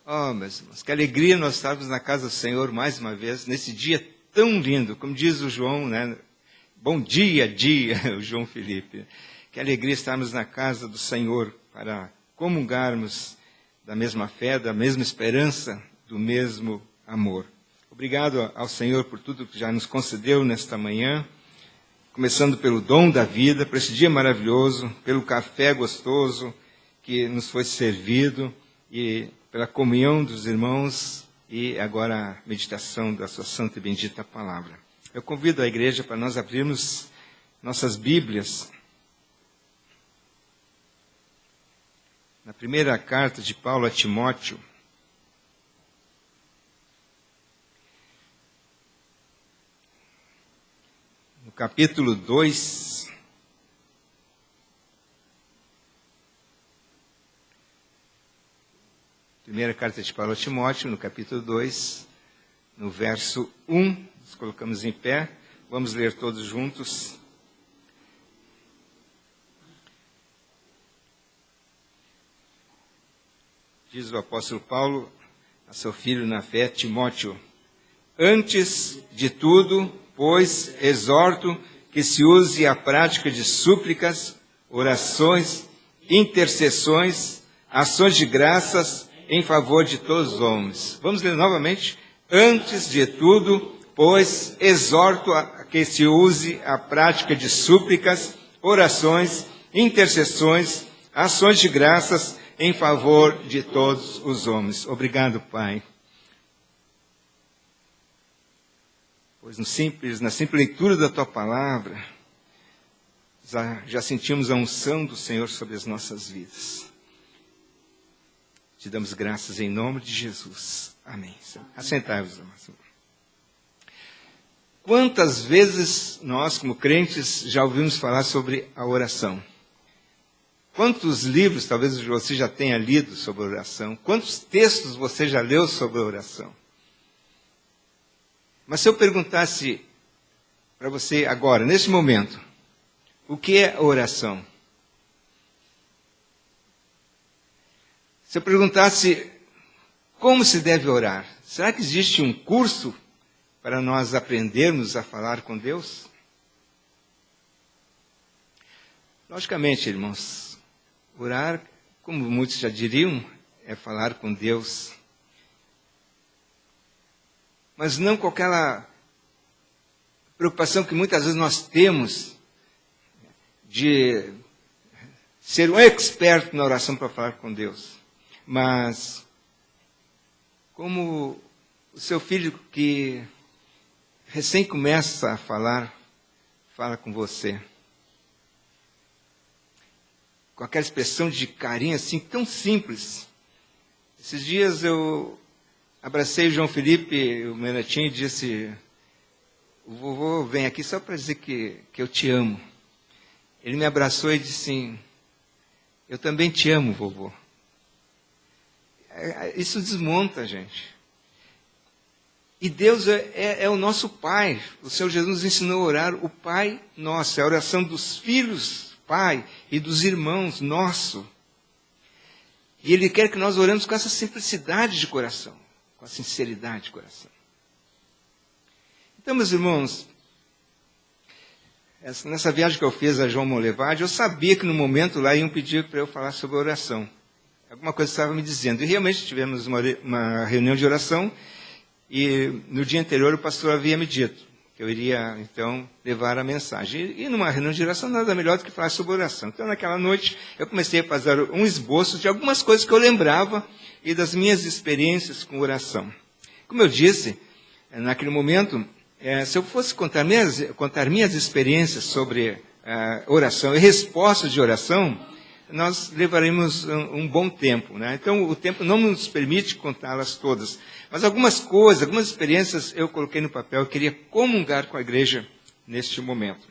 Oh, meus irmãos, que alegria nós estarmos na casa do Senhor mais uma vez, nesse dia tão lindo, como diz o João, né? Bom dia, o João Felipe. Que alegria estarmos na casa do Senhor para comungarmos da mesma fé, da mesma esperança, do mesmo amor. Obrigado ao Senhor por tudo que já nos concedeu nesta manhã, começando pelo dom da vida, por esse dia maravilhoso, pelo café gostoso que nos foi servido e pela comunhão dos irmãos e agora a meditação da sua santa e bendita palavra. Eu convido a igreja para nós abrirmos nossas Bíblias na primeira carta de Paulo a Timóteo, no capítulo 2, primeira carta de Paulo a Timóteo, no capítulo 2, no verso 1, nos colocamos em pé, vamos ler todos juntos. Diz o apóstolo Paulo a seu filho na fé, Timóteo: antes de tudo, pois, exorto que se use a prática de súplicas, orações, intercessões, ações de graças em favor de todos os homens. Vamos ler novamente. Antes de tudo, pois, exorto a que se use a prática de súplicas, orações, intercessões, ações de graças em favor de todos os homens. Obrigado, Pai. Pois na simples leitura da Tua Palavra, já sentimos a unção do Senhor sobre as nossas vidas. Te damos graças em nome de Jesus. Amém. Assentai-vos, irmãos. Quantas vezes nós, como crentes, já ouvimos falar sobre a oração? Quantos livros talvez você já tenha lido sobre a oração? Quantos textos você já leu sobre a oração? Mas se eu perguntasse para você agora, nesse momento, o que é a oração? Se eu perguntasse como se deve orar, será que existe um curso para nós aprendermos a falar com Deus? Logicamente, irmãos, orar, como muitos já diriam, é falar com Deus. Mas não com aquela preocupação que muitas vezes nós temos de ser um expert na oração para falar com Deus. Mas, como o seu filho que recém começa a falar, fala com você. Com aquela expressão de carinho assim, tão simples. Esses dias eu abracei o João Felipe, o meu netinho, e disse: o vovô vem aqui só para dizer que eu te amo. Ele me abraçou e disse assim: eu também te amo, vovô. Isso desmonta, gente. E Deus é o nosso Pai. O Senhor Jesus nos ensinou a orar o Pai Nosso. É a oração dos filhos, Pai, e dos irmãos, nosso. E Ele quer que nós oremos com essa simplicidade de coração, com a sinceridade de coração. Então, meus irmãos, nessa viagem que eu fiz a João Molevade, eu sabia que no momento lá iam pedir para eu falar sobre a oração. Alguma coisa estava me dizendo. E realmente tivemos uma reunião de oração, e no dia anterior o pastor havia me dito que eu iria, então, levar a mensagem. E numa reunião de oração, nada melhor do que falar sobre oração. Então, naquela noite, eu comecei a fazer um esboço de algumas coisas que eu lembrava e das minhas experiências com oração. Como eu disse, naquele momento, se eu fosse contar minhas experiências sobre oração e respostas de oração, nós levaremos um bom tempo, né? Então, o tempo não nos permite contá-las todas. Mas algumas coisas, algumas experiências eu coloquei no papel. Eu queria comungar com a igreja neste momento.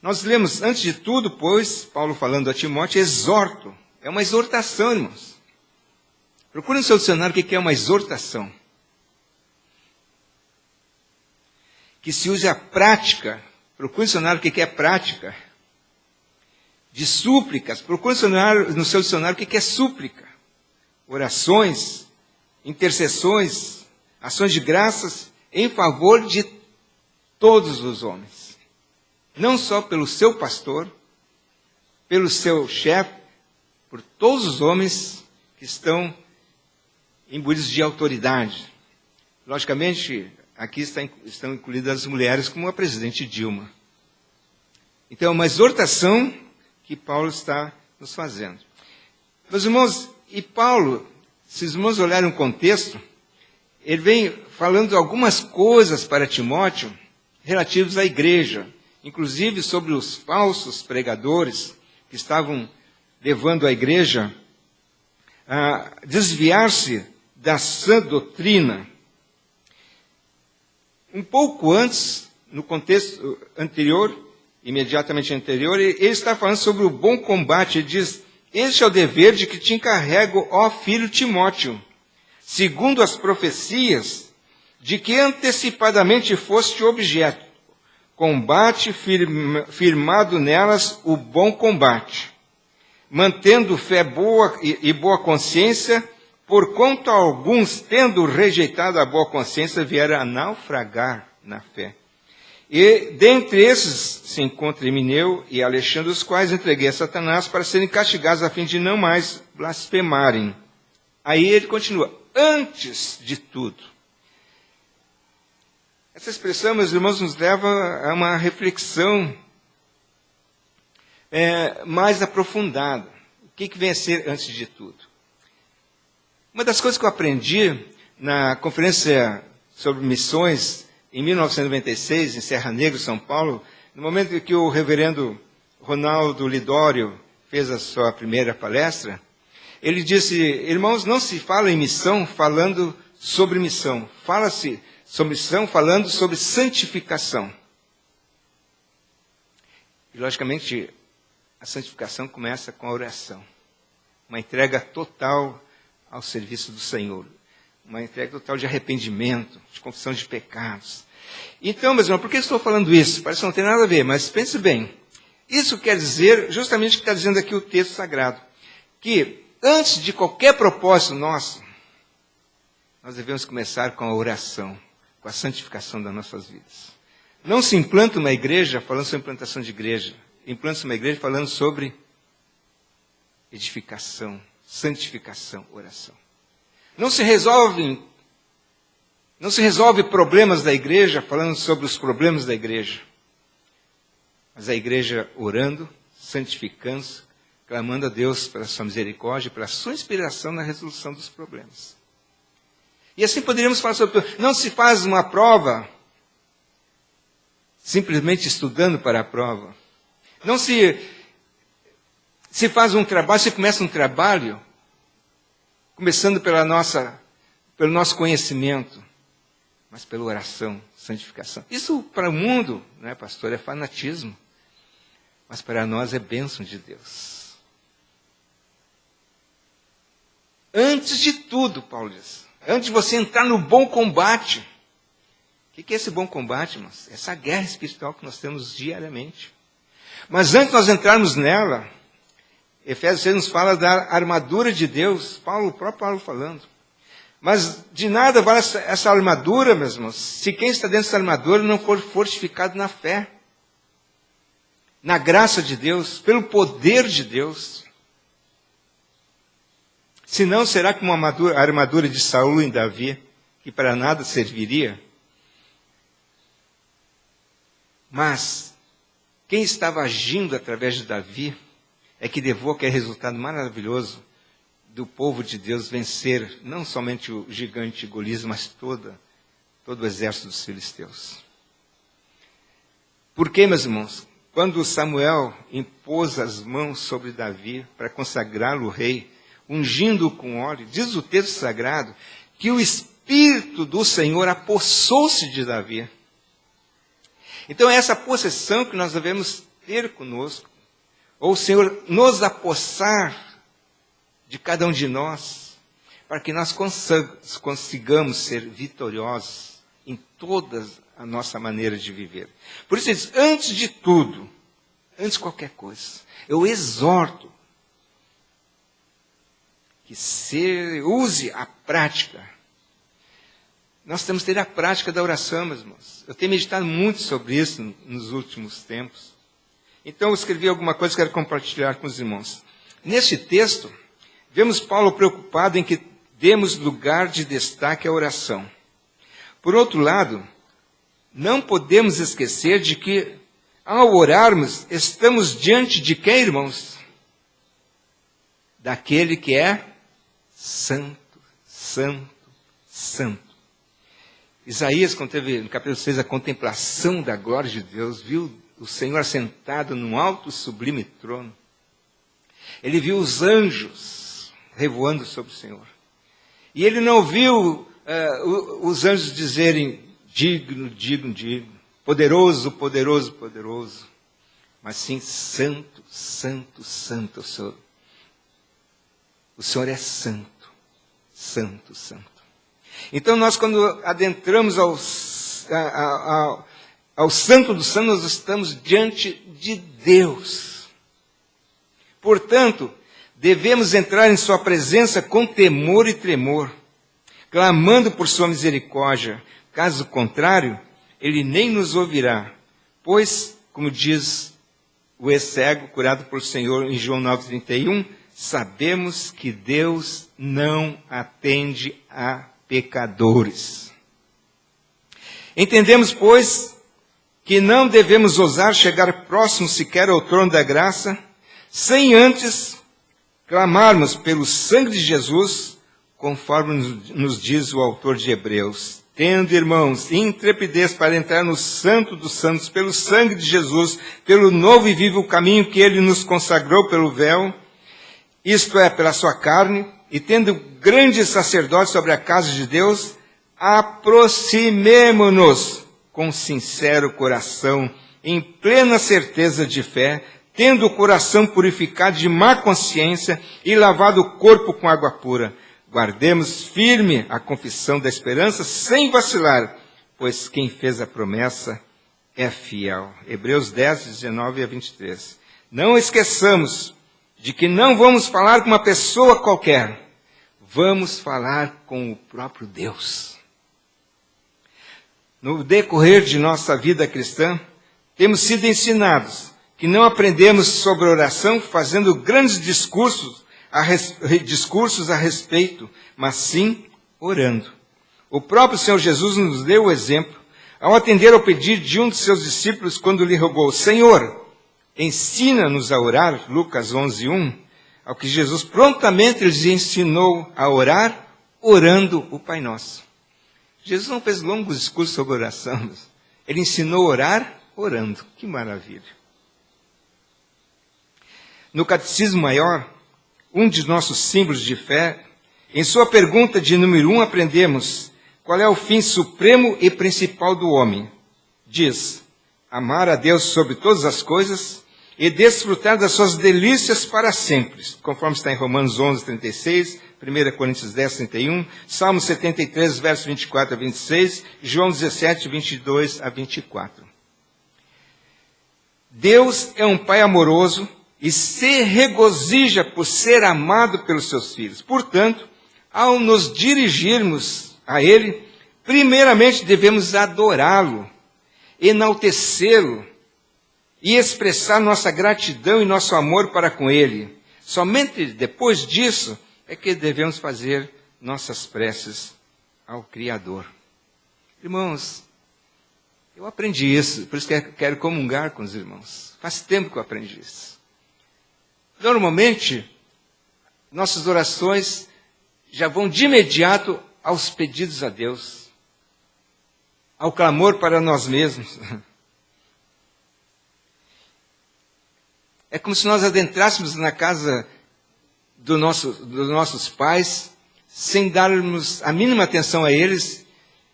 Nós lemos, antes de tudo, pois, Paulo falando a Timóteo, exorto. É uma exortação, irmãos. Procure no seu dicionário o que é uma exortação. Que se use a prática. Procure no dicionário o que é prática. De súplicas. Procure no seu dicionário o que é súplica. orações, intercessões, ações de graças em favor de todos os homens. Não só pelo seu pastor, pelo seu chefe, por todos os homens que estão imbuídos de autoridade. Logicamente, aqui estão incluídas as mulheres, como a presidente Dilma. Então, é uma exortação que Paulo está nos fazendo. Meus irmãos, e Paulo, se os irmãos olharem o contexto, ele vem falando algumas coisas para Timóteo relativas à igreja, inclusive sobre os falsos pregadores que estavam levando a igreja a desviar-se da sã doutrina. Um pouco antes, no contexto anterior, imediatamente anterior, ele está falando sobre o bom combate. Ele diz: este é o dever de que te encarrego, ó filho Timóteo, segundo as profecias, de que antecipadamente foste objeto. Combate firmado nelas o bom combate, mantendo fé boa e boa consciência, porquanto alguns, tendo rejeitado a boa consciência, vieram a naufragar na fé. E dentre esses se encontra Emineu e Alexandre, os quais entreguei a Satanás para serem castigados a fim de não mais blasfemarem. Aí ele continua: antes de tudo. Essa expressão, meus irmãos, nos leva a uma reflexão mais aprofundada. O que vem a ser antes de tudo? Uma das coisas que eu aprendi na conferência sobre missões em 1996, em Serra Negra, São Paulo, no momento em que o reverendo Ronaldo Lidório fez a sua primeira palestra, ele disse: irmãos, não se fala em missão falando sobre missão, fala-se sobre missão falando sobre santificação. E, logicamente, a santificação começa com a oração, uma entrega total ao serviço do Senhor, uma entrega total de arrependimento, de confissão de pecados. Então, meus irmãos, por que estou falando isso? Parece que não tem nada a ver, mas pense bem. Isso quer dizer justamente o que está dizendo aqui o texto sagrado, que antes de qualquer propósito nosso, nós devemos começar com a oração, com a santificação das nossas vidas. Não se implanta uma igreja falando sobre implantação de igreja, implanta uma igreja falando sobre edificação, santificação, oração. Não se resolve problemas da igreja falando sobre os problemas da igreja. Mas a igreja orando, santificando-se, clamando a Deus pela sua misericórdia, pela sua inspiração na resolução dos problemas. E assim poderíamos falar sobre tudo. Não se faz uma prova simplesmente estudando para a prova. Não se faz um trabalho, se começa um trabalho começando pelo nosso conhecimento, mas pela oração, santificação. Isso para o mundo, né, pastor, é fanatismo, mas para nós é bênção de Deus. Antes de tudo, Paulo diz, antes de você entrar no bom combate. O que é esse bom combate, irmãos? Essa guerra espiritual que nós temos diariamente. Mas antes de nós entrarmos nela, Efésios 6 nos fala da armadura de Deus, o próprio Paulo falando. Mas de nada vale essa armadura, meus irmãos, se quem está dentro dessa armadura não for fortificado na fé, na graça de Deus, pelo poder de Deus. Senão será como a armadura de Saul em Davi, que para nada serviria. Mas quem estava agindo através de Davi é que levou aquele resultado maravilhoso do povo de Deus vencer não somente o gigante Golias, mas todo o exército dos filisteus. Por quê, meus irmãos? Quando Samuel impôs as mãos sobre Davi para consagrá-lo rei, ungindo-o com óleo, diz o texto sagrado que o Espírito do Senhor apossou-se de Davi. Então é essa possessão que nós devemos ter conosco, ou o Senhor nos apossar de cada um de nós, para que nós consigamos ser vitoriosos em toda a nossa maneira de viver. Por isso ele diz, antes de tudo, antes de qualquer coisa, eu exorto que use a prática. Nós temos que ter a prática da oração, meus irmãos. Eu tenho meditado muito sobre isso nos últimos tempos. Então eu escrevi alguma coisa que quero compartilhar com os irmãos. Neste texto, vemos Paulo preocupado em que demos lugar de destaque à oração. Por outro lado, não podemos esquecer de que, ao orarmos, estamos diante de quem, irmãos? Daquele que é santo, santo, santo. Isaías, quando teve no capítulo 6 a contemplação da glória de Deus, viu o Senhor assentado num alto e sublime trono. Ele viu os anjos revoando sobre o Senhor. E ele não viu os anjos dizerem, digno, digno, digno, poderoso, poderoso, poderoso. Mas sim, santo, santo, santo o Senhor. O Senhor é santo, santo, santo. Então nós, quando adentramos ao Santo dos Santos, nós estamos diante de Deus. Portanto, devemos entrar em sua presença com temor e tremor, clamando por sua misericórdia. Caso contrário, ele nem nos ouvirá. Pois, como diz o ex-cego curado por Senhor em João 9,31, sabemos que Deus não atende a pecadores. Entendemos, pois, que não devemos ousar chegar próximo sequer ao trono da graça, sem antes clamarmos pelo sangue de Jesus, conforme nos diz o autor de Hebreus. Tendo, irmãos, intrepidez para entrar no Santo dos Santos, pelo sangue de Jesus, pelo novo e vivo caminho que ele nos consagrou pelo véu, isto é, pela sua carne, e tendo grande sacerdote sobre a casa de Deus, aproximemo-nos com sincero coração, em plena certeza de fé, tendo o coração purificado de má consciência e lavado o corpo com água pura. Guardemos firme a confissão da esperança sem vacilar, pois quem fez a promessa é fiel. Hebreus 10, 19 a 23. Não esqueçamos de que não vamos falar com uma pessoa qualquer, vamos falar com o próprio Deus. No decorrer de nossa vida cristã, temos sido ensinados que não aprendemos sobre oração fazendo grandes discursos a respeito, mas sim orando. O próprio Senhor Jesus nos deu o exemplo ao atender ao pedido de um de seus discípulos quando lhe rogou, Senhor, ensina-nos a orar, Lucas 11:1, ao que Jesus prontamente lhes ensinou a orar, orando o Pai Nosso. Jesus não fez longos discursos sobre oração, ele ensinou a orar, orando. Que maravilha! No Catecismo Maior, um de nossos símbolos de fé, em sua pergunta de número 1, aprendemos qual é o fim supremo e principal do homem. Diz, amar a Deus sobre todas as coisas e desfrutar das suas delícias para sempre, conforme está em Romanos 11, 36, 1 Coríntios 10, 31, Salmo 73, versos 24 a 26, João 17, 22 a 24. Deus é um Pai amoroso e se regozija por ser amado pelos seus filhos. Portanto, ao nos dirigirmos a Ele, primeiramente devemos adorá-lo, enaltecê-lo e expressar nossa gratidão e nosso amor para com Ele. Somente depois disso é que devemos fazer nossas preces ao Criador. Irmãos, eu aprendi isso, por isso que quero comungar com os irmãos. Faz tempo que eu aprendi isso. Normalmente, nossas orações já vão de imediato aos pedidos a Deus, ao clamor para nós mesmos. É como se nós adentrássemos na casa dos nossos pais, sem darmos a mínima atenção a eles,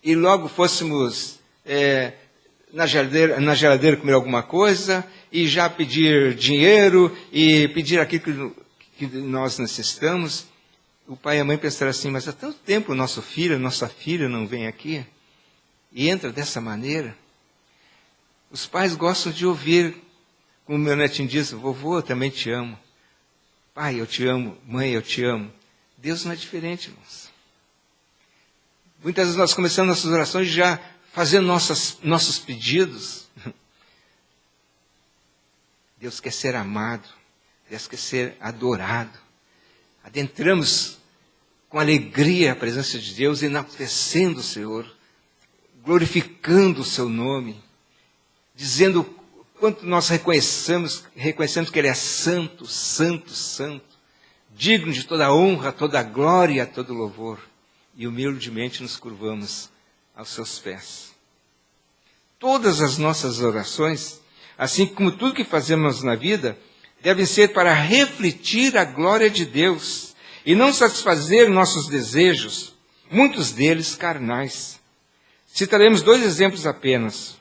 e logo fôssemos na geladeira comer alguma coisa, e já pedir dinheiro, e pedir aquilo que nós necessitamos. O pai e a mãe pensaram assim, mas há tanto tempo o nosso filho, nossa filha não vem aqui, e entra dessa maneira. Os pais gostam de ouvir, como meu netinho diz, vovô, eu também te amo. Pai, eu te amo. Mãe, eu te amo. Deus não é diferente, irmãos. Muitas vezes nós começamos nossas orações já fazendo nossos pedidos. Deus quer ser amado, Deus quer ser adorado. Adentramos com alegria a presença de Deus, enaltecendo o Senhor, glorificando o seu nome, dizendo o quanto nós reconhecemos que Ele é santo, santo, santo, digno de toda a honra, toda a glória, todo louvor. E humildemente nos curvamos aos seus pés. Todas as nossas orações, assim como tudo que fazemos na vida, devem ser para refletir a glória de Deus e não satisfazer nossos desejos, muitos deles carnais. Citaremos 2 exemplos apenas.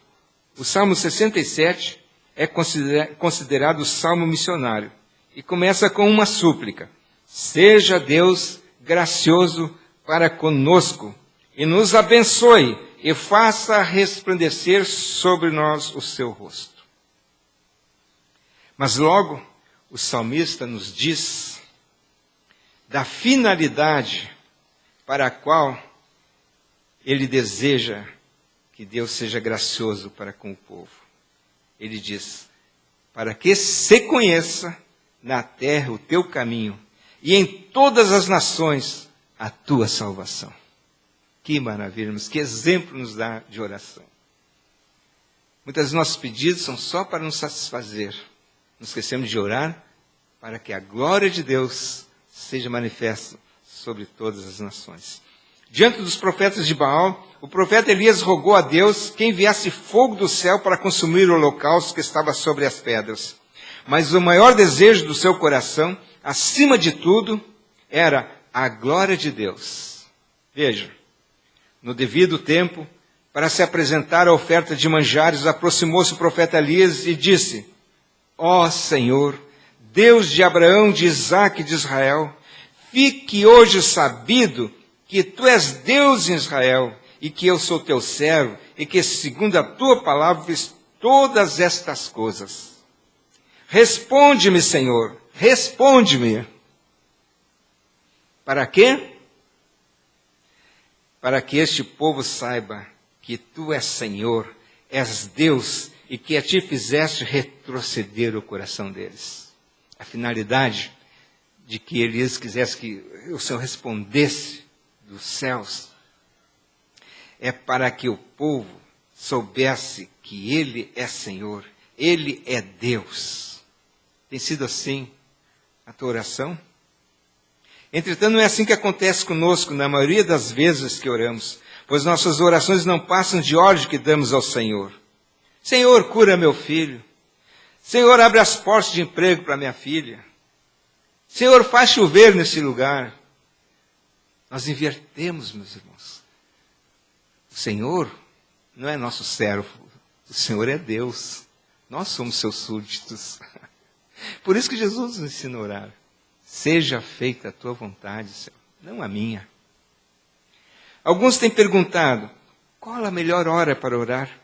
O Salmo 67 é considerado o Salmo missionário e começa com uma súplica. Seja Deus gracioso para conosco e nos abençoe e faça resplandecer sobre nós o seu rosto. Mas logo o salmista nos diz da finalidade para a qual ele deseja que Deus seja gracioso para com o povo. Ele diz, para que se conheça na terra o teu caminho e em todas as nações a tua salvação. Que maravilha, irmãos, que exemplo nos dá de oração. Muitas vezes nossos pedidos são só para nos satisfazer. Nos esquecemos de orar para que a glória de Deus seja manifesta sobre todas as nações. Diante dos profetas de Baal, o profeta Elias rogou a Deus que enviasse fogo do céu para consumir o holocausto que estava sobre as pedras. Mas o maior desejo do seu coração, acima de tudo, era a glória de Deus. Veja, no devido tempo, para se apresentar a oferta de manjares, aproximou-se o profeta Elias e disse, ó Senhor, Deus de Abraão, de Isaque e de Israel, fique hoje sabido que tu és Deus em Israel e que eu sou teu servo e que segundo a tua palavra fiz todas estas coisas. Responde-me, Senhor, responde-me. Para quê? Para que este povo saiba que tu és Senhor, és Deus, e que a ti fizeste retroceder o coração deles. A finalidade de que Elias quisesse que o Senhor respondesse dos céus é para que o povo soubesse que Ele é Senhor, Ele é Deus. Tem sido assim a tua oração? Entretanto, não é assim que acontece conosco na maioria das vezes que oramos, pois nossas orações não passam de ordem que damos ao Senhor. Senhor, cura meu filho. Senhor, abre as portas de emprego para minha filha. Senhor, faz chover nesse lugar. Nós invertemos, meus irmãos. O Senhor não é nosso servo, o Senhor é Deus. Nós somos seus súditos. Por isso que Jesus nos ensina a orar. Seja feita a tua vontade, Senhor, não a minha. Alguns têm perguntado, qual a melhor hora para orar?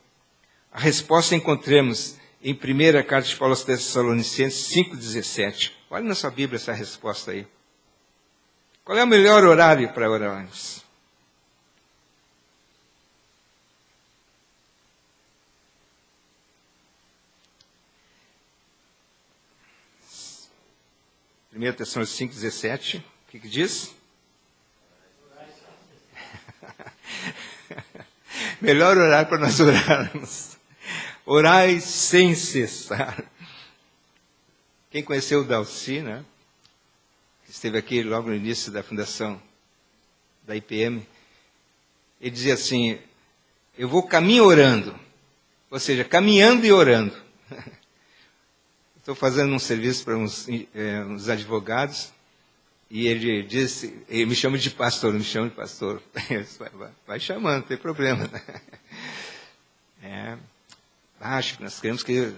A resposta encontramos em 1ª Carta de Paulo aos Tessalonicenses 5,17. Olha na sua Bíblia essa resposta aí. Qual é o melhor horário para orarmos? Primeiro Tessalonicenses 5,17. O que diz? Melhor orar para nós orarmos. Orai sem cessar. Quem conheceu o Dalci, né? Esteve aqui logo no início da fundação da IPM. Ele dizia assim, eu vou caminho orando. Ou seja, caminhando e orando. Estou fazendo um serviço para uns advogados. E ele disse, ele me chama de pastor, não me chama de pastor. Vai chamando, não tem problema. Acho que nós queremos que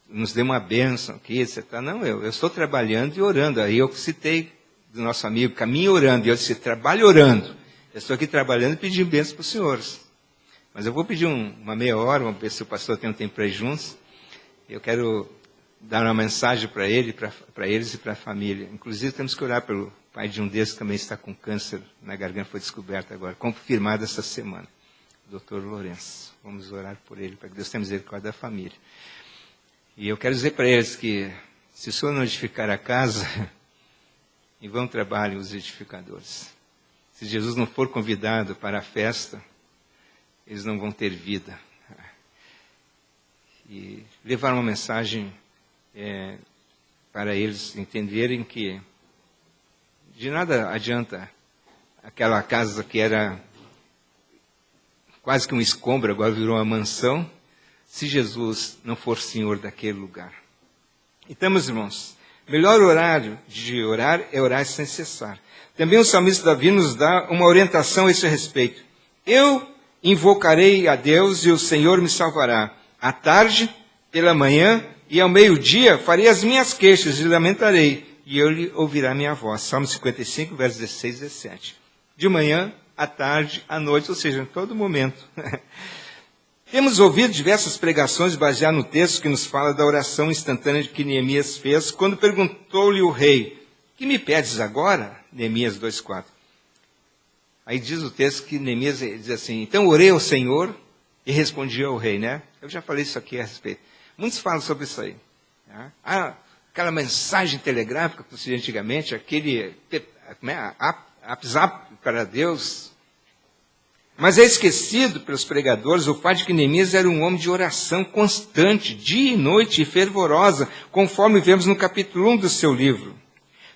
nos dê uma bênção aqui, etc. Não, eu estou trabalhando e orando. Aí eu citei do nosso amigo, caminho orando. E eu disse, trabalho orando. Eu estou aqui trabalhando e pedindo bênção para os senhores. Mas eu vou pedir uma meia hora, vamos ver se o pastor tem um tempo para ir juntos. Eu quero dar uma mensagem para ele, para eles e para a família. Inclusive, temos que orar pelo pai de um desses também está com câncer na garganta, foi descoberto agora, confirmado essa semana. O Dr. Lourenço. Vamos orar por ele, para que Deus tenha misericórdia da família. E eu quero dizer para eles que, se o Senhor não edificar a casa, em vão trabalhem os edificadores. Se Jesus não for convidado para a festa, eles não vão ter vida. E levar uma mensagem para eles entenderem que de nada adianta aquela casa que era quase que um escombro, agora virou uma mansão, se Jesus não for Senhor daquele lugar. Então, meus irmãos, melhor horário de orar é orar sem cessar. Também o salmista Davi nos dá uma orientação a esse respeito. Eu invocarei a Deus e o Senhor me salvará. À tarde, pela manhã e ao meio-dia farei as minhas queixas e lamentarei, e eu lhe ouvirá minha voz. Salmo 55, versos 16 e 17. De manhã, à tarde, à noite, ou seja, em todo momento. Temos ouvido diversas pregações baseadas no texto que nos fala da oração instantânea que Neemias fez, quando perguntou-lhe o rei, que me pedes agora? Neemias 2,4. Aí diz o texto que Neemias diz assim, então orei ao Senhor e respondi ao rei, né? Eu já falei isso aqui a respeito. Muitos falam sobre isso aí. Né? Aquela mensagem telegráfica que se antigamente, aquele WhatsApp para Deus. Mas é esquecido pelos pregadores o fato de que Neemias era um homem de oração constante, dia e noite, e fervorosa, conforme vemos no capítulo 1 do seu livro.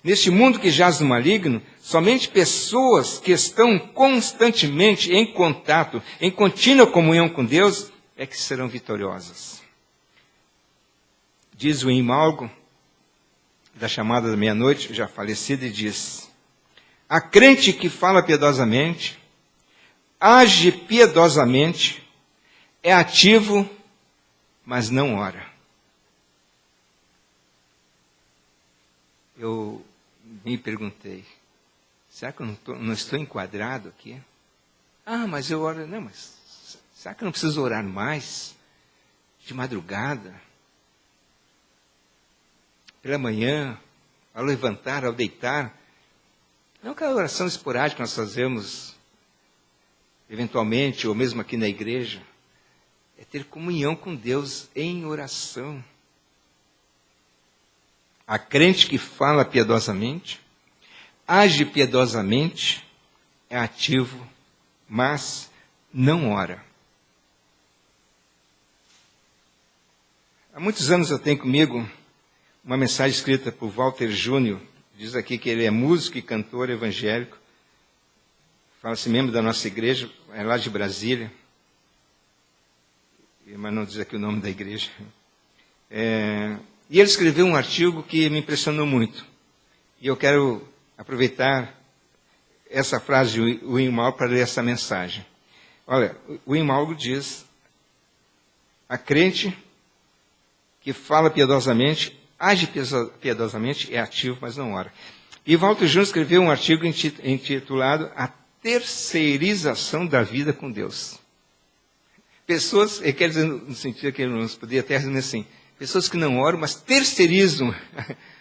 Neste mundo que jaz no maligno, somente pessoas que estão constantemente em contato, em contínua comunhão com Deus, é que serão vitoriosas. Diz o Imalgo, da chamada da meia-noite, já falecido, e diz, a crente que fala piedosamente, age piedosamente, é ativo, mas não ora. Eu me perguntei, será que eu não estou enquadrado aqui? Mas eu oro, não, mas será que eu não preciso orar mais? De madrugada? Pela manhã? Ao levantar, ao deitar? Não aquela oração esporádica que nós fazemos, eventualmente, ou mesmo aqui na igreja. É ter comunhão com Deus em oração. A crente que fala piedosamente, age piedosamente, é ativo, mas não ora. Há muitos anos eu tenho comigo uma mensagem escrita por Walter Júnior, diz aqui que ele é músico e cantor evangélico, fala-se membro da nossa igreja, é lá de Brasília, mas não diz aqui o nome da igreja. E ele escreveu um artigo que me impressionou muito. E eu quero aproveitar essa frase de Imalgo para ler essa mensagem. Olha, o Imalgo diz, a crente que fala piedosamente, age piedosamente, é ativo, mas não ora. E Walter Júnior escreveu um artigo intitulado A Terceirização da Vida com Deus. Pessoas, ele quer dizer no sentido que ele nos poderia até resumir assim, pessoas que não oram, mas terceirizam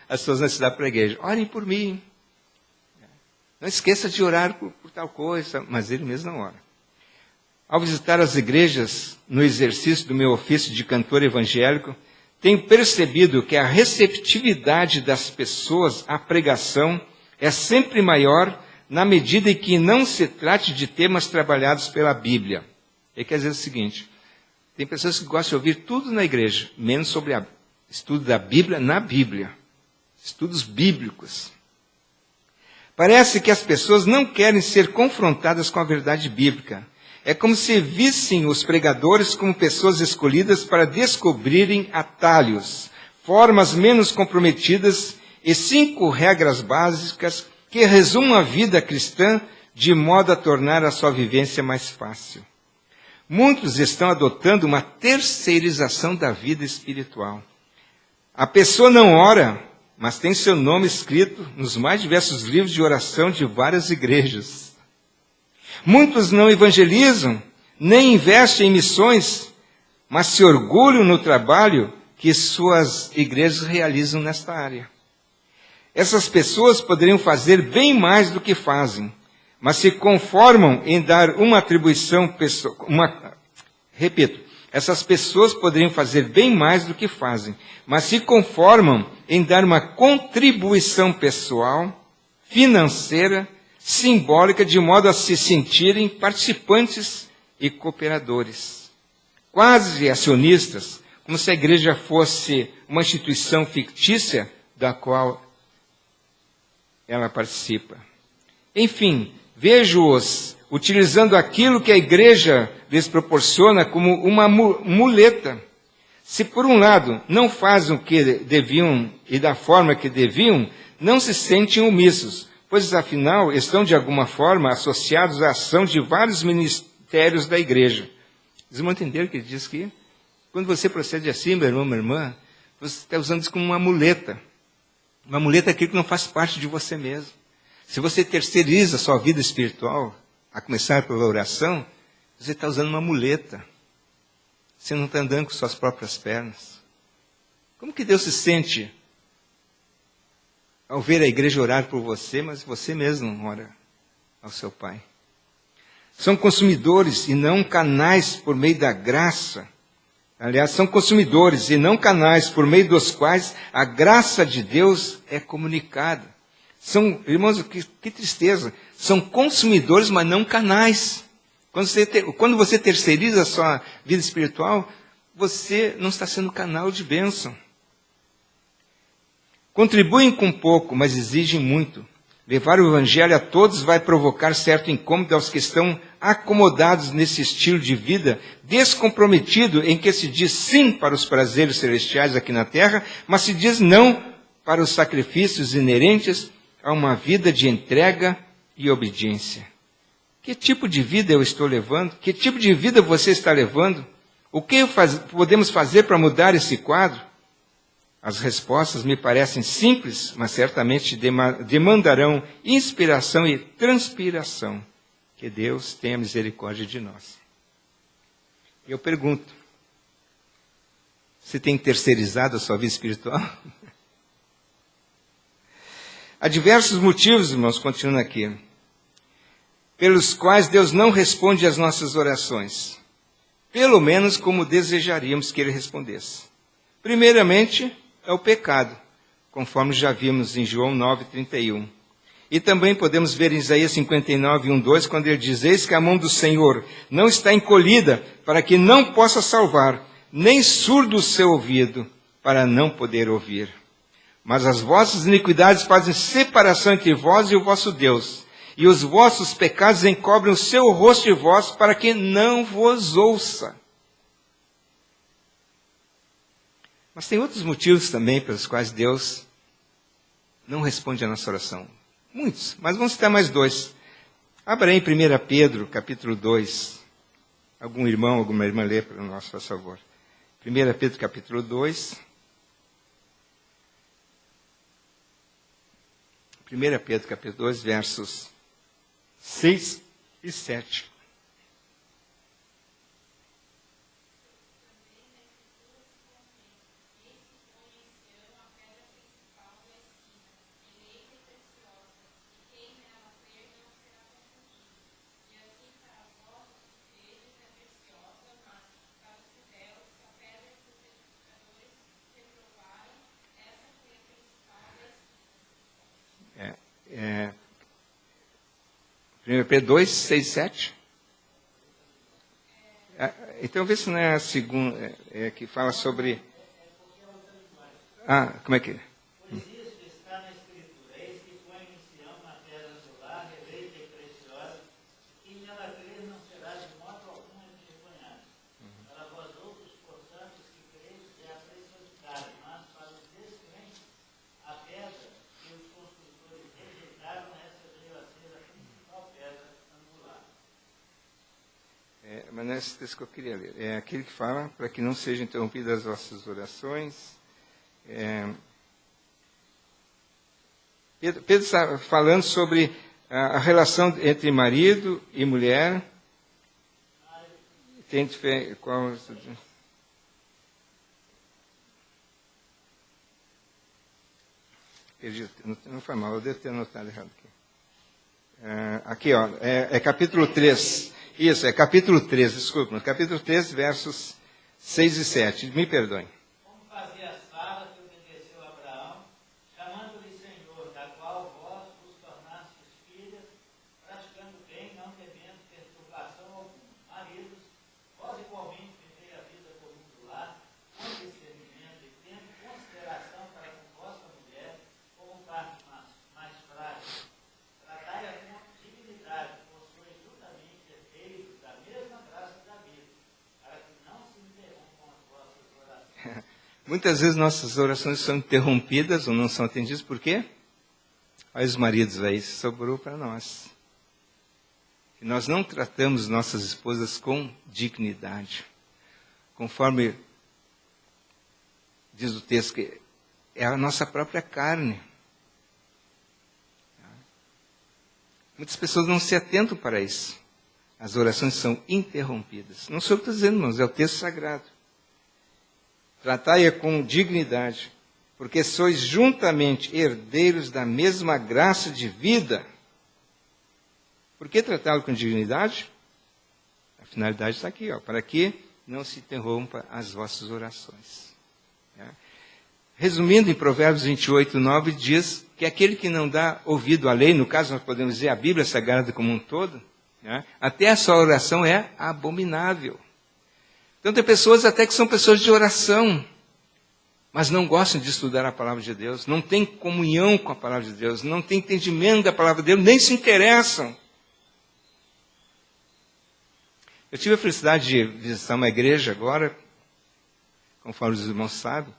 as suas necessidades para a igreja. Orem por mim. Não esqueça de orar por tal coisa, mas ele mesmo não ora. Ao visitar as igrejas, no exercício do meu ofício de cantor evangélico, tenho percebido que a receptividade das pessoas à pregação é sempre maior na medida em que não se trate de temas trabalhados pela Bíblia. Ele quer dizer o seguinte, tem pessoas que gostam de ouvir tudo na igreja, menos sobre o estudo da Bíblia na Bíblia. Estudos bíblicos. Parece que as pessoas não querem ser confrontadas com a verdade bíblica. É como se vissem os pregadores como pessoas escolhidas para descobrirem atalhos, formas menos comprometidas e 5 regras básicas que resumam a vida cristã de modo a tornar a sua vivência mais fácil. Muitos estão adotando uma terceirização da vida espiritual. A pessoa não ora, mas tem seu nome escrito nos mais diversos livros de oração de várias igrejas. Muitos não evangelizam, nem investem em missões, mas se orgulham no trabalho que suas igrejas realizam nesta área. Essas pessoas poderiam fazer bem mais do que fazem, mas se conformam em dar uma atribuição pessoal. Repito, essas pessoas poderiam fazer bem mais do que fazem, mas se conformam em dar uma contribuição pessoal, financeira, simbólica, de modo a se sentirem participantes e cooperadores, quase acionistas, como se a igreja fosse uma instituição fictícia da qual ela participa. Enfim, vejo-os utilizando aquilo que a igreja lhes proporciona como uma muleta. Se por um lado não fazem o que deviam e da forma que deviam, não se sentem omissos, pois afinal estão de alguma forma associados à ação de vários ministérios da igreja. Vocês vão entender o que ele diz aqui? Quando você procede assim, meu irmão, minha irmã, você está usando isso como uma muleta. Uma muleta é aquilo que não faz parte de você mesmo. Se você terceiriza a sua vida espiritual, a começar pela oração, você está usando uma muleta. Você não está andando com suas próprias pernas. Como que Deus se sente ao ver a igreja orar por você, mas você mesmo não ora ao seu Pai? São consumidores e não canais por meio da graça. Aliás, são consumidores e não canais por meio dos quais a graça de Deus é comunicada. São, irmãos, que tristeza. São consumidores, mas não canais. Quando você terceiriza a sua vida espiritual, você não está sendo canal de bênção. Contribuem com pouco, mas exigem muito. Levar o evangelho a todos vai provocar certo incômodo aos que estão acomodados nesse estilo de vida descomprometido em que se diz sim para os prazeres celestiais aqui na terra, mas se diz não para os sacrifícios inerentes a uma vida de entrega e obediência. Que tipo de vida eu estou levando? Que tipo de vida você está levando? O que podemos fazer para mudar esse quadro? As respostas me parecem simples, mas certamente demandarão inspiração e transpiração. Que Deus tenha misericórdia de nós. Eu pergunto, você tem terceirizado a sua vida espiritual? Há diversos motivos, irmãos, continuando aqui, pelos quais Deus não responde às nossas orações, pelo menos como desejaríamos que Ele respondesse. Primeiramente, é o pecado, conforme já vimos em João 9:31. E também podemos ver em Isaías 59:1-2, quando ele diz: eis que a mão do Senhor não está encolhida para que não possa salvar, nem surdo o seu ouvido para não poder ouvir. Mas as vossas iniquidades fazem separação entre vós e o vosso Deus, e os vossos pecados encobrem o seu rosto de vós para que não vos ouça. Mas tem outros motivos também pelos quais Deus não responde a nossa oração. Muitos, mas vamos citar mais dois. Abra aí em 1 Pedro, capítulo 2. Algum irmão, alguma irmã lê para nós, por favor. 1 Pedro, capítulo 2. 1 Pedro, capítulo 2, versos 6 e 7. É, 1 Pedro 2, 6 e 7. Então, vê se não é a segunda, que fala sobre... como é que é? Pois isso está na Escritura, eis que põe em Sião uma pedra angular, eleita e preciosa, e nela crer não será de modo algum envergonhado. Para vós outros, portanto, que creis, é a preciosidade, mas para os descrentes, a pedra que os construtores rejeitaram, essa veio a ser a principal pedra angular. Mas não é esse texto que eu queria ler. É aquele que fala para que não sejam interrompidas as vossas orações. Pedro está falando sobre a relação entre marido e mulher. Qual... Perdi, não foi mal, eu devo ter anotado errado aqui. Aqui, ó, é capítulo 3. Isso, é capítulo 3, desculpa. Capítulo 3, versos 6 e 7. Me perdoem. Como fazia Sara que obedeceu a Abraão, chamando-lhe Senhor, da qual vós vos tornastes filhas, praticando bem, não temendo perturbação alguma. Maridos, vós igualmente vivei a vida comum do lar, com discernimento e tendo consideração para com vossa mulher, como parte mais frágil. Tratai-a com dignidade, pois sois juntamente herdeiros da mesma graça da vida, para que não se interrompam as vossas orações. Muitas vezes nossas orações são interrompidas ou não são atendidas, por quê? Olha os maridos aí, sobrou para nós. Que nós não tratamos nossas esposas com dignidade. Conforme diz o texto, que é a nossa própria carne. Muitas pessoas não se atentam para isso. As orações são interrompidas. Não sou eu que estou dizendo, irmãos, é o texto sagrado. Tratai-a com dignidade, porque sois juntamente herdeiros da mesma graça de vida. Por que tratá-lo com dignidade? A finalidade está aqui, ó, para que não se interrompa as vossas orações. Resumindo, em Provérbios 28, 9, diz que aquele que não dá ouvido à lei, no caso nós podemos dizer a Bíblia Sagrada como um todo, até a sua oração é abominável. Então tem pessoas até que são pessoas de oração, mas não gostam de estudar a palavra de Deus, não têm comunhão com a palavra de Deus, não têm entendimento da palavra de Deus, nem se interessam. Eu tive a felicidade de visitar uma igreja agora, conforme os irmãos sabem.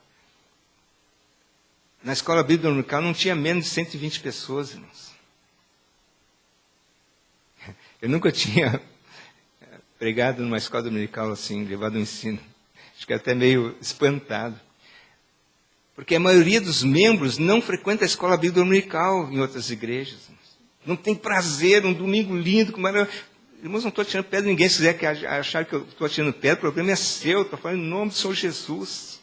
Na escola bíblica dominical não tinha menos de 120 pessoas, irmãos. Eu nunca tinha pregado numa escola dominical assim, levado um ensino. Acho que até meio espantado. Porque a maioria dos membros não frequenta a escola bíblica dominical em outras igrejas. Não tem prazer, um domingo lindo. Irmãos, não estou tirando pedra de ninguém. Se quiser achar que eu estou tirando pedra, o problema é seu. Estou falando em nome do Senhor Jesus.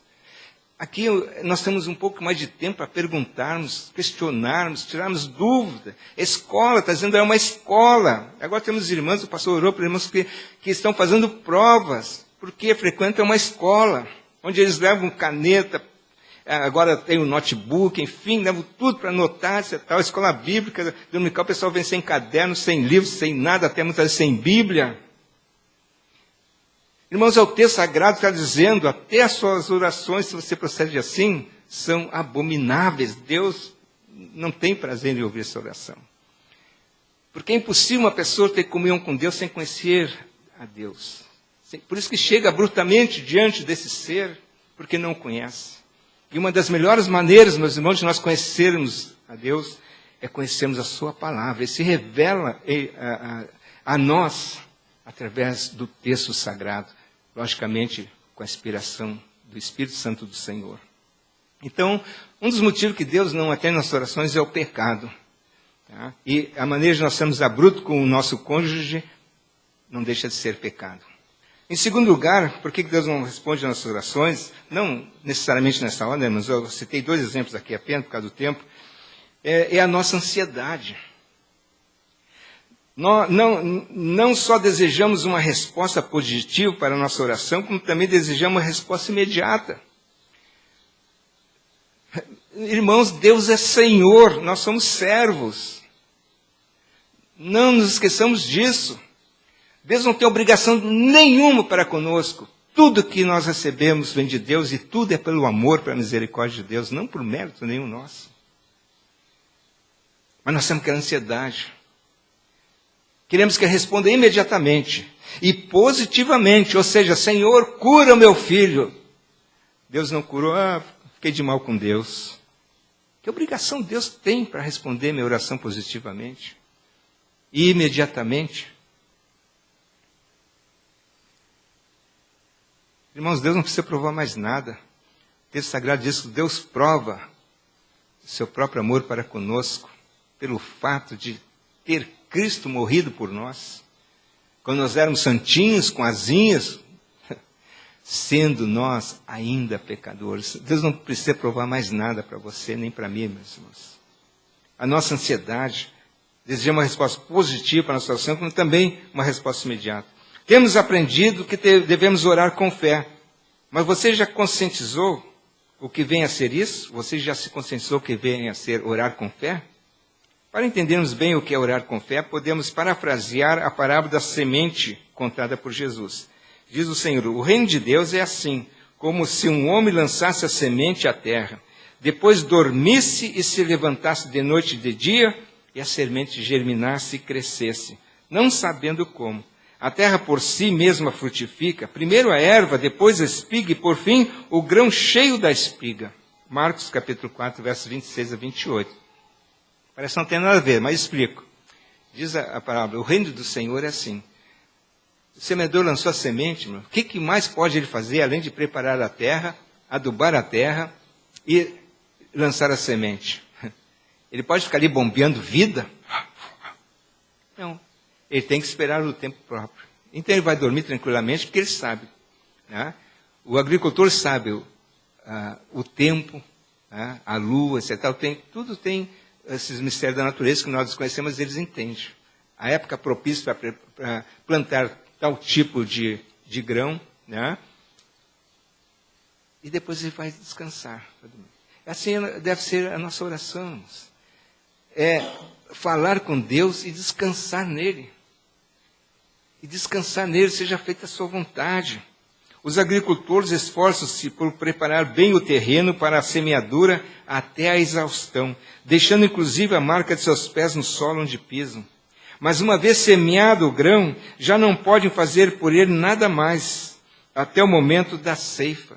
Aqui nós temos um pouco mais de tempo para perguntarmos, questionarmos, tirarmos dúvida. A escola, está dizendo, é uma escola. Agora temos irmãos, o pastor orou para irmãos que estão fazendo provas, porque frequentam uma escola, onde eles levam caneta, agora tem o notebook, enfim, levam tudo para anotar, tal. A escola bíblica dominical, o pessoal vem sem caderno, sem livro, sem nada, até muitas vezes sem Bíblia. Irmãos, é o texto sagrado que está dizendo, até as suas orações, se você procede assim, são abomináveis. Deus não tem prazer em ouvir essa oração. Porque é impossível uma pessoa ter comunhão com Deus sem conhecer a Deus. Por isso que chega bruscamente diante desse ser, porque não conhece. E uma das melhores maneiras, meus irmãos, de nós conhecermos a Deus, é conhecermos a sua palavra. Ele se revela a nós através do texto sagrado. Logicamente, com a inspiração do Espírito Santo do Senhor. Então, um dos motivos que Deus não atende nossas orações é o pecado. Tá? E a maneira de nós sermos abruptos com o nosso cônjuge não deixa de ser pecado. Em segundo lugar, por que Deus não responde às nossas orações? Não necessariamente nessa ordem, mas eu citei 2 exemplos aqui apenas por causa do tempo. É a nossa ansiedade. Não só desejamos uma resposta positiva para a nossa oração, como também desejamos uma resposta imediata. Irmãos, Deus é Senhor, nós somos servos. Não nos esqueçamos disso. Deus não tem obrigação nenhuma para conosco. Tudo que nós recebemos vem de Deus e tudo é pelo amor, pela misericórdia de Deus, não por mérito nenhum nosso. Mas nós temos aquela ansiedade. Queremos que ele responda imediatamente e positivamente, ou seja, Senhor, cura o meu filho. Deus não curou, fiquei de mal com Deus. Que obrigação Deus tem para responder minha oração positivamente e imediatamente? Irmãos, Deus não precisa provar mais nada. O texto sagrado diz que Deus prova o seu próprio amor para conosco pelo fato de ter Cristo morrido por nós. Quando nós éramos santinhos, com asinhas, sendo nós ainda pecadores. Deus não precisa provar mais nada para você, nem para mim, meus irmãos. A nossa ansiedade deseja uma resposta positiva para a nossa oração, como também uma resposta imediata. Temos aprendido que devemos orar com fé. Mas você já conscientizou o que vem a ser isso? Você já se conscientizou o que vem a ser orar com fé? Para entendermos bem o que é orar com fé, podemos parafrasear a parábola da semente contada por Jesus. Diz o Senhor: o reino de Deus é assim, como se um homem lançasse a semente à terra, depois dormisse e se levantasse de noite e de dia, e a semente germinasse e crescesse, não sabendo como. A terra por si mesma frutifica, primeiro a erva, depois a espiga e por fim o grão cheio da espiga. Marcos capítulo 4, versos 26 a 28. Parece não ter nada a ver, mas explico. Diz a parábola: o reino do Senhor é assim. O semeador lançou a semente, o que mais pode ele fazer além de preparar a terra, adubar a terra e lançar a semente? Ele pode ficar ali bombeando vida? Não. Ele tem que esperar o tempo próprio. Então ele vai dormir tranquilamente, porque ele sabe. Né? O agricultor sabe o tempo, a lua, etc. Tudo tem esses mistérios da natureza que nós desconhecemos, mas eles entendem. A época propícia para plantar tal tipo de grão, né? E depois ele vai descansar. Assim deve ser a nossa oração. É falar com Deus e descansar nele. E descansar nele, seja feita a sua vontade. Os agricultores esforçam-se por preparar bem o terreno para a semeadura até a exaustão, deixando inclusive a marca de seus pés no solo onde pisam. Mas uma vez semeado o grão, já não podem fazer por ele nada mais, até o momento da ceifa.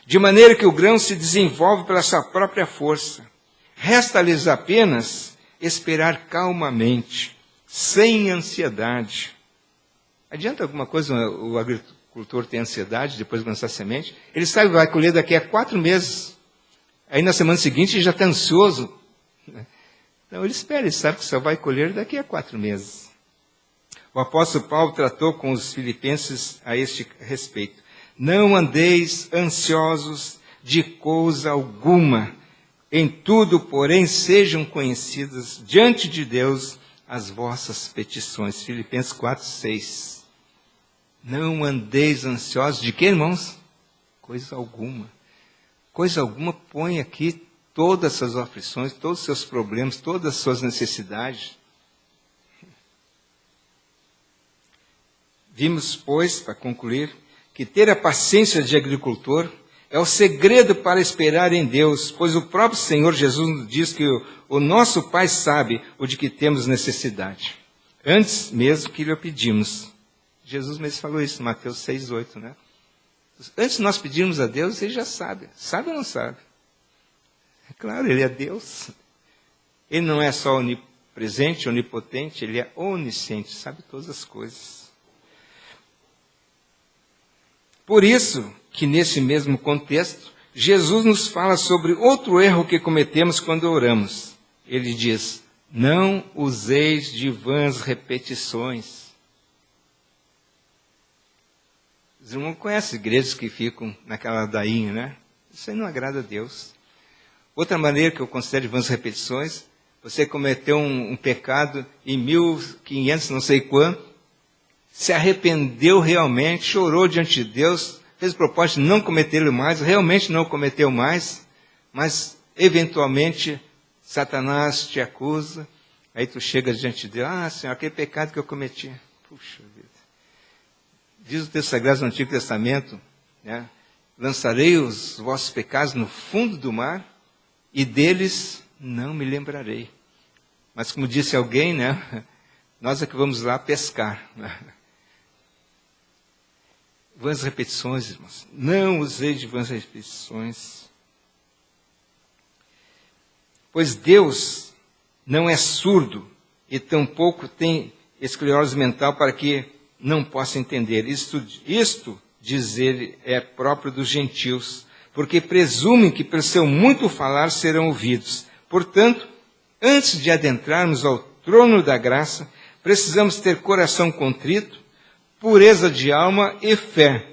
De maneira que o grão se desenvolve pela sua própria força. Resta-lhes apenas esperar calmamente, sem ansiedade. Adianta alguma coisa o agricultor ter ansiedade depois de lançar a semente? Ele sabe que vai colher daqui a 4 meses. Aí na semana seguinte ele já está ansioso. Então ele espera, ele sabe que só vai colher daqui a 4 meses. O apóstolo Paulo tratou com os filipenses a este respeito. Não andeis ansiosos de coisa alguma. Em tudo, porém, sejam conhecidas diante de Deus as vossas petições. Filipenses 4, 6. Não andeis ansiosos de quê, irmãos? Coisa alguma. Coisa alguma, põe aqui todas as suas aflições, todos os seus problemas, todas as suas necessidades. Vimos, pois, para concluir, que ter a paciência de agricultor é o segredo para esperar em Deus, pois o próprio Senhor Jesus nos diz que o nosso Pai sabe o de que temos necessidade, antes mesmo que lhe pedimos. Jesus mesmo falou isso, Mateus 6, 8, né? Antes de nós pedirmos a Deus, Ele já sabe. Sabe ou não sabe? É claro, Ele é Deus. Ele não é só onipresente, onipotente, Ele é onisciente, sabe todas as coisas. Por isso que nesse mesmo contexto, Jesus nos fala sobre outro erro que cometemos quando oramos. Ele diz: não useis de vãs repetições. Os irmãos conhecem igrejas que ficam naquela ladainha, né? Isso aí não agrada a Deus. Outra maneira que eu considero de vãs repetições, você cometeu um pecado em 1500, não sei quanto, se arrependeu realmente, chorou diante de Deus, fez o propósito de não cometê-lo mais, realmente não cometeu mais, mas eventualmente Satanás te acusa, aí tu chega diante de Deus: Senhor, aquele pecado que eu cometi. Puxa vida. Diz o texto sagrado no Antigo Testamento, né? Lançarei os vossos pecados no fundo do mar e deles não me lembrarei. Mas como disse alguém, né? Nós é que vamos lá pescar. Né? Vãs repetições, irmãos. Não usei de vãs repetições. Pois Deus não é surdo e tampouco tem esclerose mental para que não possa entender. Isto, diz ele, é próprio dos gentios, porque presumem que pelo seu muito falar serão ouvidos. Portanto, antes de adentrarmos ao trono da graça, precisamos ter coração contrito, pureza de alma e fé,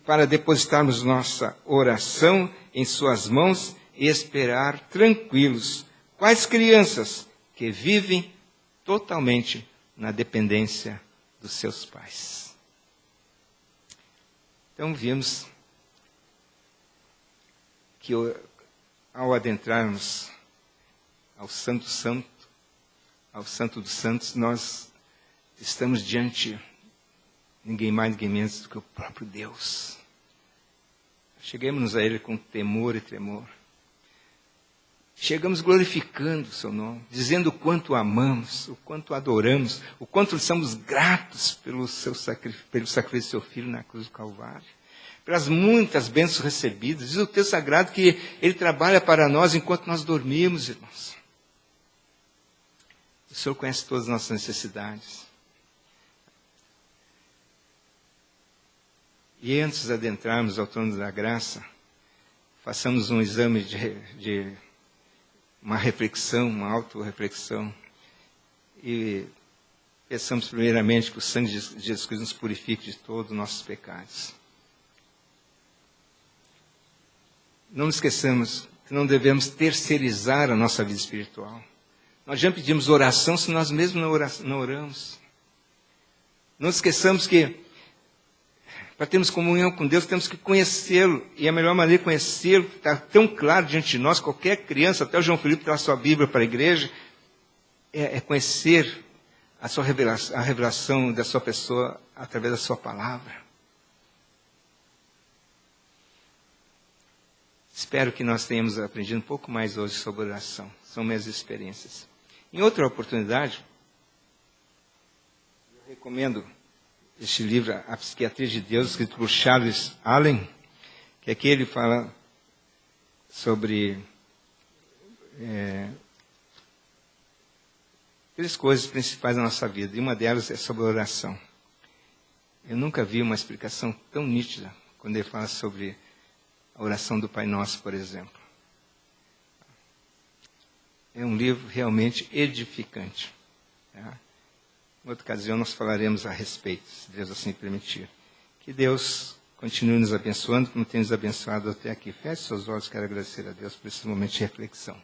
para depositarmos nossa oração em suas mãos e esperar tranquilos, quais crianças que vivem totalmente na dependência dos seus pais. Então vimos que ao adentrarmos ao Santo Santo, ao Santo dos Santos, nós estamos diante ninguém mais, ninguém menos do que o próprio Deus. Chegamos a Ele com temor e tremor. Chegamos glorificando o seu nome, dizendo o quanto o amamos, o quanto o adoramos, o quanto somos gratos pelo sacrifício do seu Filho na cruz do Calvário, pelas muitas bênçãos recebidas. Diz o texto sagrado que Ele trabalha para nós enquanto nós dormimos, irmãos. O Senhor conhece todas as nossas necessidades. E antes de adentrarmos ao trono da graça, façamos um exame de uma reflexão, uma autorreflexão, e peçamos primeiramente que o sangue de Jesus Cristo nos purifique de todos os nossos pecados. Não nos esqueçamos que não devemos terceirizar a nossa vida espiritual. Nós já pedimos oração se nós mesmos não oramos. Não esqueçamos que para termos comunhão com Deus, temos que conhecê-lo. E a melhor maneira de conhecê-lo, que está tão claro diante de nós, qualquer criança, até o João Felipe traz sua Bíblia para a igreja, é conhecer a revelação da sua pessoa através da sua palavra. Espero que nós tenhamos aprendido um pouco mais hoje sobre oração. São minhas experiências. Em outra oportunidade, eu recomendo este livro, A Psiquiatria de Deus, escrito por Charles Allen, que aqui ele fala sobre 3 coisas principais da nossa vida, e uma delas é sobre a oração. Eu nunca vi uma explicação tão nítida quando ele fala sobre a oração do Pai Nosso, por exemplo. É um livro realmente edificante. Tá? Em outra ocasião nós falaremos a respeito, se Deus assim permitir. Que Deus continue nos abençoando, como tem nos abençoado até aqui. Feche seus olhos, quero agradecer a Deus por esse momento de reflexão.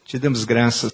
Te damos graças.